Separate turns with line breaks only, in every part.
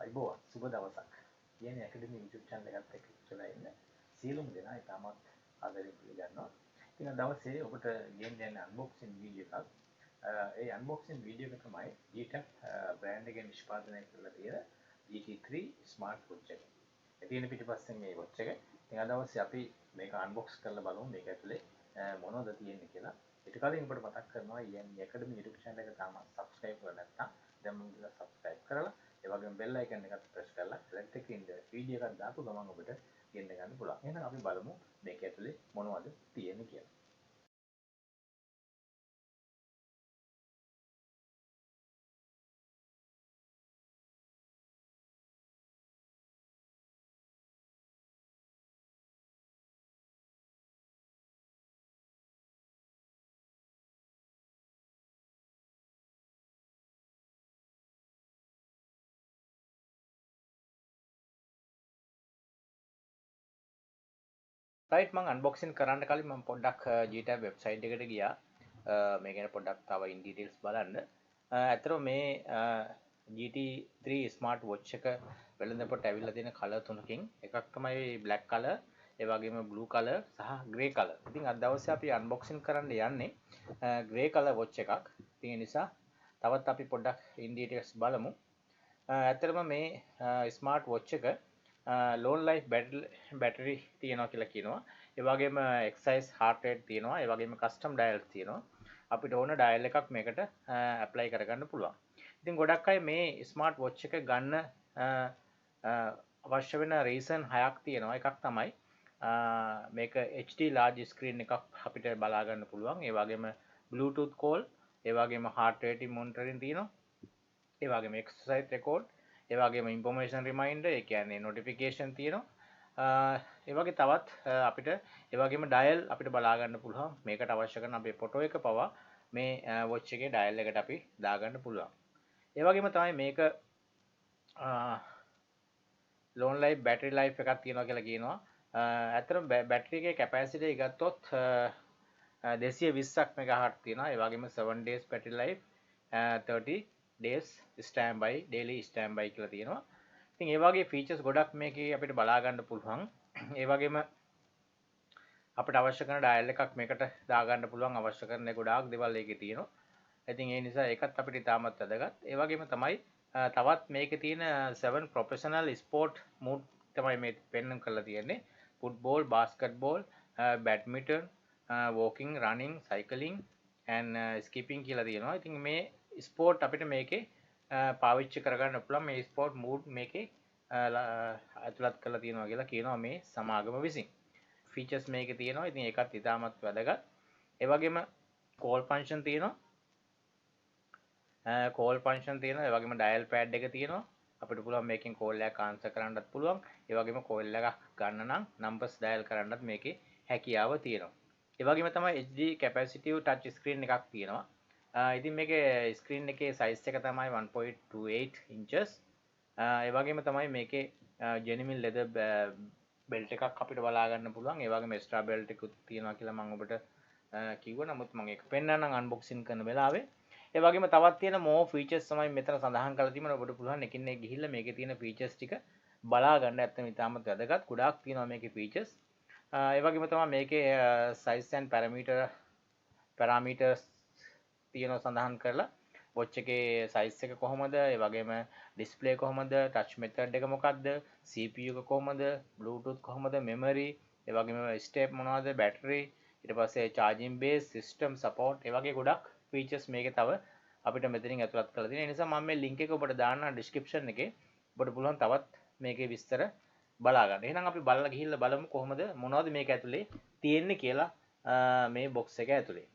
අයිබෝවන් සුබ දවසක්. කියන්නේ ඇකඩමි YouTube channel එකත් එක්ක ඉස්සරලා ඉන්න සියලුම දෙනා ඉතාමත් ආදරෙන් පිළිගන්නවා. ඉතින් අද දවසේ ඔබට ගෙන් දෙන්න unboxing වීඩියෝ එකක්. ඒ unboxing වීඩියෝ එක තමයි GT3 brand එකෙන් නිෂ්පාදනය කරලා තියෙන GT3 smart watch එක. ඒ තියෙන පිටිපස්සෙන් මේ watch එක. ඉතින් අද දවසේ අපි මේක unbox කරලා බලමු මේක ඇතුලේ මොනවද තියෙන්නේ කියලා. ඊට කලින් ඔබට මතක් කරනවා කියන්නේ ඇකඩමි YouTube channel එක තාම subscribe කරලා නැත්නම් දැන් මුලින්ම subscribe කරලා ඒ වගේම bell icon එකත් press කරලා select එකේ ඉන්න වීඩියෝ එකක් දාපු ගමන් ඔබට ගෙන්න ගන්න පුළුවන්. එහෙනම් අපි බලමු මේක ඇතුලේ මොනවද තියෙන්නේ කියලා. රයිට් මම අන්බොක්සින් කරන්න කලින් මම පොඩ්ඩක් GTAB වෙබ්සයිට් එකට ගියා. මේ ගැන පොඩ්ඩක් තව ඉන් ඩීටේල්ස් බලන්න. ඇත්තටම මේ GT3 ස්මාර්ට් වොච් එක වෙළඳපොළට ඇවිල්ලා තියෙන කලර් තුනකින් එකක් තමයි බ්ලැක් කලර්, ඒ වගේම බ්ලූ කලර් සහ ග්‍රේ කලර්. ඉතින් අද දවසේ අපි අන්බොක්සින් කරන්න යන්නේ ග්‍රේ කලර් වොච් එකක්. ඉතින් ඒ නිසා තවත් අපි පොඩ්ඩක් ඉන් ඩීටේල්ස් බලමු. ඇත්තටම මේ ස්මාර්ට් වොච් එක ලෝන් ලයිෆ් බැටරි තියෙනවා කියලා කියනවා. ඒ වගේම එක්සයිස් හાર્ට් රේට් තියෙනවා. ඒ වගේම කස්ටම් ඩයල්ස් තියෙනවා. අපිට ඕන ඩයල් එකක් මේකට ඇප්ලයි කරගන්න පුළුවන්. ඉතින් ගොඩක් අය මේ ස්මාර්ට් වොච් එක ගන්න අවශ්‍ය වෙන රීසන් 6ක් තියෙනවා. එකක් තමයි මේක HD large screen එකක් අපිට බලා ගන්න පුළුවන්. ඒ වගේම Bluetooth call, ඒ වගේම heart rate monitoring තියෙනවා. ඒ වගේම exercise record, ඒ වගේම information reminder, ඒ කියන්නේ notification තියෙනවා. ඒ වගේ තවත් අපිට ඒ වගේම dial අපිට බලා ගන්න පුළුවන්. මේකට අවශ්‍ය කරන අපේ ෆොටෝ එක පවා මේ watch එකේ dial එකට අපි දා ගන්න පුළුවන්. ඒ වගේම තමයි මේක long life battery life එකක් තියෙනවා කියලා කියනවා. ඇත්තටම බැටරි එකේ capacity එක ගත්තොත් 220ක් මෙගාහට් තියෙනවා. ඒ වගේම 7 days battery life, 30 days standby, daily standby කියලා තියෙනවා. ඉතින් ඒ වගේ features ගොඩක් මේකේ අපිට බලා ගන්න පුළුවන්. ඒ වගේම අපිට අවශ්‍ය කරන dial එකක් මේකට දා ගන්න පුළුවන්. අවශ්‍ය කරන ගොඩාක් දේවල් ඒකේ තියෙනවා. ඉතින් ඒ නිසා ඒකත් අපිට ඉතාමත් වැදගත්. ඒ වගේම තමයි තවත් මේකේ තියෙන 7 professional sport mode තමයි මේ පෙන්වන්න කරලා තියෙන්නේ. football, basketball, badminton, walking, running, cycling and skipping කියලා තියෙනවා. ඉතින් මේ ස්පෝර්ට් අපිට මේකේ පාවිච්චි කරගන්න පුළුවන්. මේ ස්පෝර්ට් මූඩ් මේකේ ඇතුළත් කරලා තියෙනවා කියලා කියනවා මේ සමාගම විසින්. ෆීචර්ස් මේකේ තියෙනවා. ඉතින් ඒකත් ඉතාමත් වැදගත්. ඒ වගේම කෝල් ෆන්ක්ෂන් තියෙනවා. කෝල් ෆන්ක්ෂන් තියෙනවා. ඒ වගේම ඩයල් පෑඩ් එක තියෙනවා. අපිට පුළුවන් මේකෙන් කෝල් එකක් ආන්සර් කරන්නත් පුළුවන්. ඒ වගේම කෝල් එකක් ගන්න නම් නම්බර්ස් ඩයල් කරන්නත් මේකේ හැකියාව තියෙනවා. ඒ වගේම තමයි HD capacitive touch screen එකක් තියෙනවා. ඉතින් මේකේ ස්ක්‍රීන් එකේ සයිස් එක තමයි 1.28 inches. ඒ වගේම තමයි මේකේ genuine leather belt එකක් අපිට බලා ගන්න පුළුවන්. ඒ වගේම extra belt එකකුත් තියෙනවා කියලා මම ඔබට කිව්වා. නමුත් මම ඒක පෙන්නන්නම් unboxing කරන වෙලාවේ. ඒ වගේම තවත් තියෙන more features තමයි මෙතන සඳහන් කරලා තියෙනවා. ඔබට පුළුවන් එකින් එක ගිහිල්ලා මේකේ තියෙන features ටික බලා ගන්න. ඇත්තම ඉතාමත් වැදගත්. ගොඩාක් තියෙනවා මේකේ features. ඒ වගේම තමයි මේකේ size and parameters තියෙනවා සඳහන් කරලා. watch එකේ size එක කොහොමද? ඒ වගේම display කොහොමද? touch method එක මොකක්ද? CPU එක කොහොමද? Bluetooth කොහොමද? memory, ඒ වගේම step මොනවද? battery, ඊට පස්සේ charging base, system support, ඒ වගේ ගොඩක් features මේකේ තව අපිට මෙතනින් ඇතුළත් කරලා තියෙනවා. ඒ නිසා මම මේ link එක ඔබට දාන්නම් description එකේ. ඔබට පුළුවන් තවත් මේකේ විස්තර බලා ගන්න. එහෙනම් අපි බලලා ගිහිල්ලා බලමු කොහොමද මොනවද මේක ඇතුලේ තියෙන්නේ කියලා මේ box එක ඇතුලේ.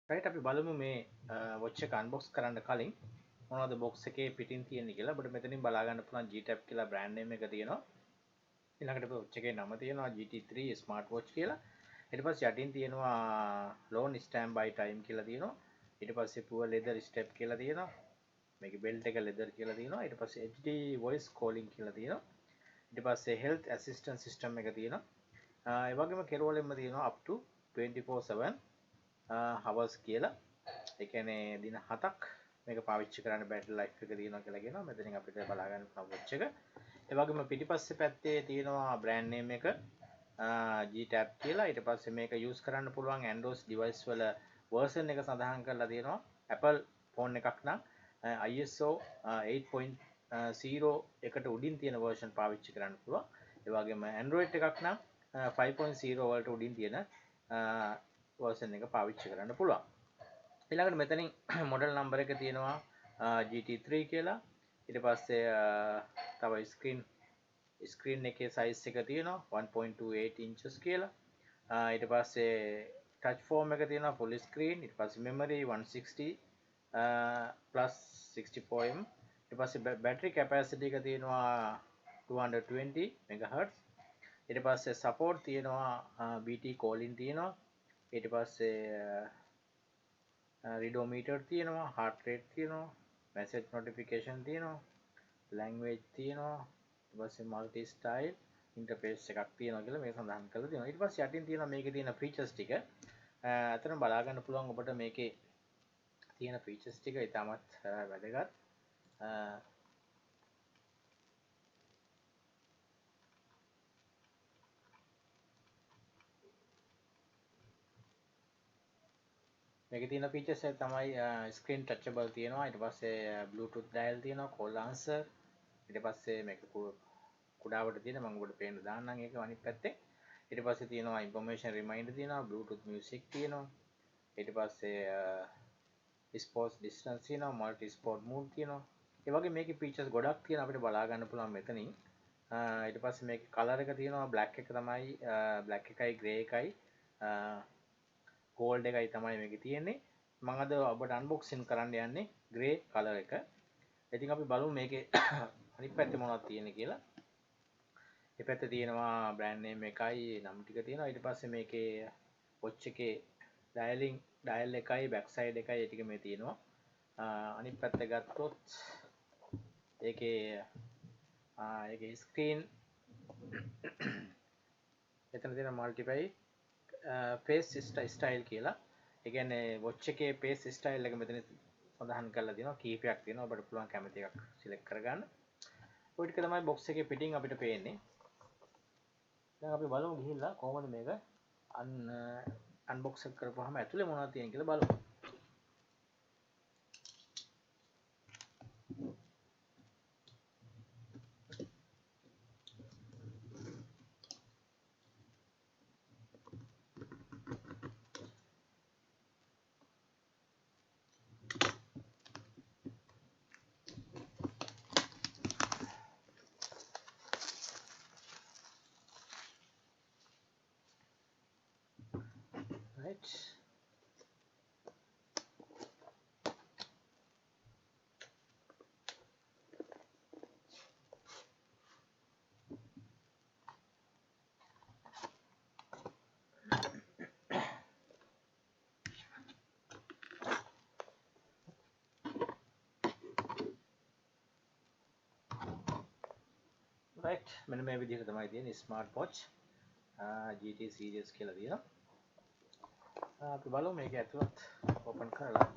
රයිට් අපි බලමු මේ watch එක unbox කරන්න කලින් මොනවද box එකේ පිටින් තියෙන්නේ කියලා. ඔබට මෙතනින් බලා ගන්න පුළුවන් GTAB කියලා brand name එක තියෙනවා. ඊළඟට watch එකේ නම තියෙනවා GT3 smart watch කියලා. ඊට පස්සේ යටින් තියෙනවා long standby time කියලා තියෙනවා. ඊට පස්සේ poor leather step කියලා තියෙනවා. මේකේ belt එක leather කියලා තියෙනවා. ඊට පස්සේ HD voice calling කියලා තියෙනවා. ඊට පස්සේ health assistance system එක තියෙනවා. ඒ වගේම කෙරවලෙම තියෙනවා up to 24/7 hours කියලා. ඒ කියන්නේ දින 7ක් මේක පාවිච්චි කරන්න බැටරි ලයිෆ් එක තියෙනවා කියලා කියනවා. මෙතනින් අපිට බලා ගන්න පුළුවන් watch එක. ඒ වගේම පිටිපස්සේ පැත්තේ තියෙනවා brand name එක G-Tab කියලා. ඊට පස්සේ මේක use කරන්න පුළුවන් Android device වල version එක සඳහන් කරලා තියෙනවා. Apple phone එකක් නම් ISO 8.0 එකට උඩින් තියෙන version පාවිච්චි කරන්න පුළුවන්. ඒ වගේම Android එකක් නම් 5.0 වලට උඩින් තියෙන version එක පාවිච්චි කරන්න පුළුවන්. ඊළඟට මෙතනින් model number එක තියෙනවා GT3 කියලා. ඊට පස්සේ තව screen එකේ size එක තියෙනවා 1.28 inches කියලා. ඊට පස්සේ touch form එක තියෙනවා full screen. ඊට පස්සේ memory 160 plus 64M. ඊට පස්සේ battery capacity එක තියෙනවා 220 MHz. ඊට පස්සේ support තියෙනවා BT calling තියෙනවා. ඊට පස්සේ readometer තියෙනවා, heart rate තියෙනවා, message notification තියෙනවා, language තියෙනවා, ඊට පස්සේ multi style interface එකක් තියෙනවා කියලා මේක සඳහන් කරලා තියෙනවා. ඊට පස්සේ යටින් තියෙනවා මේකේ තියෙන features ටික. අතන බලා ගන්න පුළුවන් ඔබට මේකේ තියෙන features ටික ඉතාමත් වැදගත්. මේකේ තියෙන features එක තමයි screen touchable තියෙනවා. ඊට පස්සේ bluetooth dial තියෙනවා, call answer. ඊට පස්සේ මේක කුඩාවට තියෙන මම ඔබට පේන්න දාන්නම් ඒක අනිත් පැත්තේ. ඊට පස්සේ තියෙනවා information reminder තියෙනවා, bluetooth music තියෙනවා. ඊට පස්සේ sports distance තියෙනවා, multi sport mode තියෙනවා. ඒ වගේ මේකේ features ගොඩක් තියෙනවා අපිට බලා ගන්න පුළුවන් මෙතනින්. ඊට පස්සේ මේකේ color එක තියෙනවා black එක තමයි black එකයි grey එකයි gold එකයි තමයි මේකේ තියෙන්නේ. මම අද ඔබට unboxing කරන්න යන්නේ grey color එක. ඉතින් අපි බලමු මේකේ අනිත් පැත්තේ මොනවද තියෙන්නේ කියලා. මේ පැත්තේ තියෙනවා brand name එකයි නම් ටික තියෙනවා. ඊට පස්සේ මේකේ watch එකේ dial එකයි back side එකයි ඒ ටික මේ තියෙනවා. අනිත් පැත්ත ගත්තොත් ඒකේ screen එතන තියෙන multiply face style කියලා. ඒ කියන්නේ watch එකේ face style එක මෙතන සඳහන් කරලා තියෙනවා. කීපයක් තියෙනවා. ඔබට පුළුවන් කැමති එකක් select කරගන්න. ඔය ටික තමයි box එකේ පිටින් අපිට පේන්නේ. දැන් අපි බලමු ගිහිල්ලා කොහොමද මේක unbox කරපුවාම ඇතුලේ මොනවද තියෙන්නේ කියලා බලමු. Right. Right. මෙන්න මේ විදිහට තමයි තියෙන්නේ smart watch GT series කියලා තියෙනවා. අපි බලමු මේක ඇතුළත් open කරලා.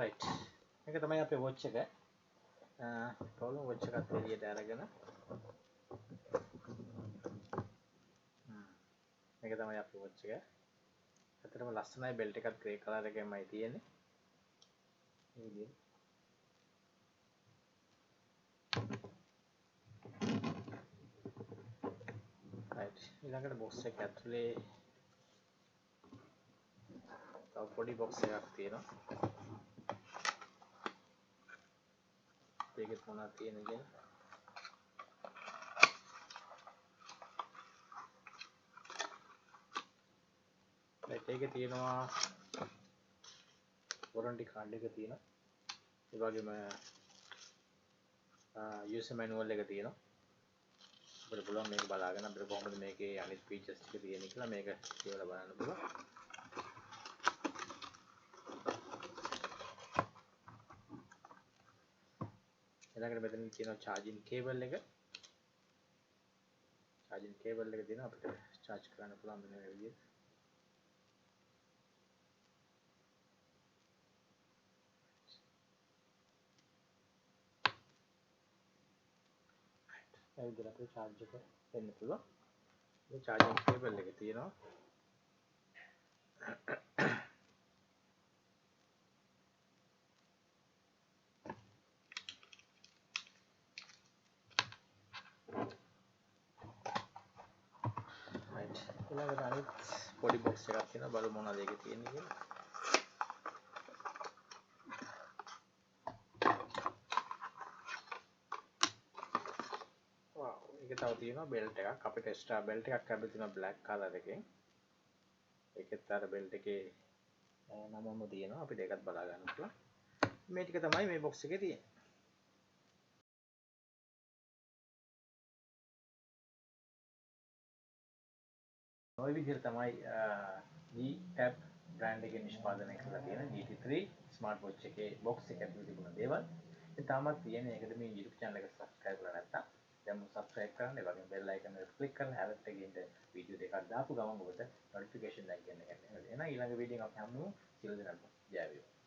right මේක තමයි අපේ watch එක. problem watch එකත් එළියට අරගෙන මේක තමයි අපේ watch එක. ඇත්තටම ලස්සනයි belt එකත් grey color එකෙන්මයි තියෙන්නේ. මේ විදිහට ඊළඟට box එක ඇතුලේ තව පොඩි box එකක් තියෙනවා. ඒකෙත් මොනවද තියෙන්නේ කියලා. ඒකේ තියෙනවා warranty card එක තියෙනවා. ඒ වගේම user manual එක තියෙනවා. අපිට පුළුවන් මේක බලාගෙන අපිට කොහොමද මේකේ අනිත් features ටික තියෙන්නේ කියලා මේක කියවලා බලන්න පුළුවන්. ඊළඟට මෙතන තියෙනවා charging cable එක. charging cable එක තියෙනවා අපිට charge කරන්න පුළුවන් මෙන්න මේ විදිහට. ඒ විදිහට අපිට charge එක දෙන්න පුළුවන්. මේ charging cable එක තියෙනවා. right. ඊළඟට අනිත් පොඩි box එකක් තියෙනවා බලමු මොනවද ඒකේ තියෙන්නේ කියලා. ඒක තව තියෙනවා බෙල්ට් එකක් අපිට එක්ස්ට්‍රා බෙල්ට් එකක් ලැබෙලා තියෙනවා බ්ලැක් කලර් එකෙන්. ඒකෙත් අර බෙල්ට් එකේ නමම තියෙනවා අපිට ඒකත් බලා ගන්න පුළුවන්. මේ ටික තමයි මේ බොක්ස් එකේ තියෙන්නේ. ඔය විදිහට තමයි G-Tab බ්‍රෑන්ඩ් එකේ නිෂ්පාදනය කරලා තියෙන GT3 ස්මාර්ට් වොච් එකේ බොක්ස් එක ඇතුලේ තිබුණ දේවල්. ඉතින් තාමත් තියෙන එකට මේ YouTube channel එක subscribe කරලා නැත්නම් දැන් subscribe කරන්න ඒ වගේම bell icon එක click කරලා alert එකේ ඉන්න වීඩියෝ දෙකක් දාපු ගමන් ඔබට notification එකක් එන්න ගන්න. එහෙනම් ඊළඟ වීඩියෝ එකක් හම්බෙමු. සියලු දෙනාටම ජය වේවා.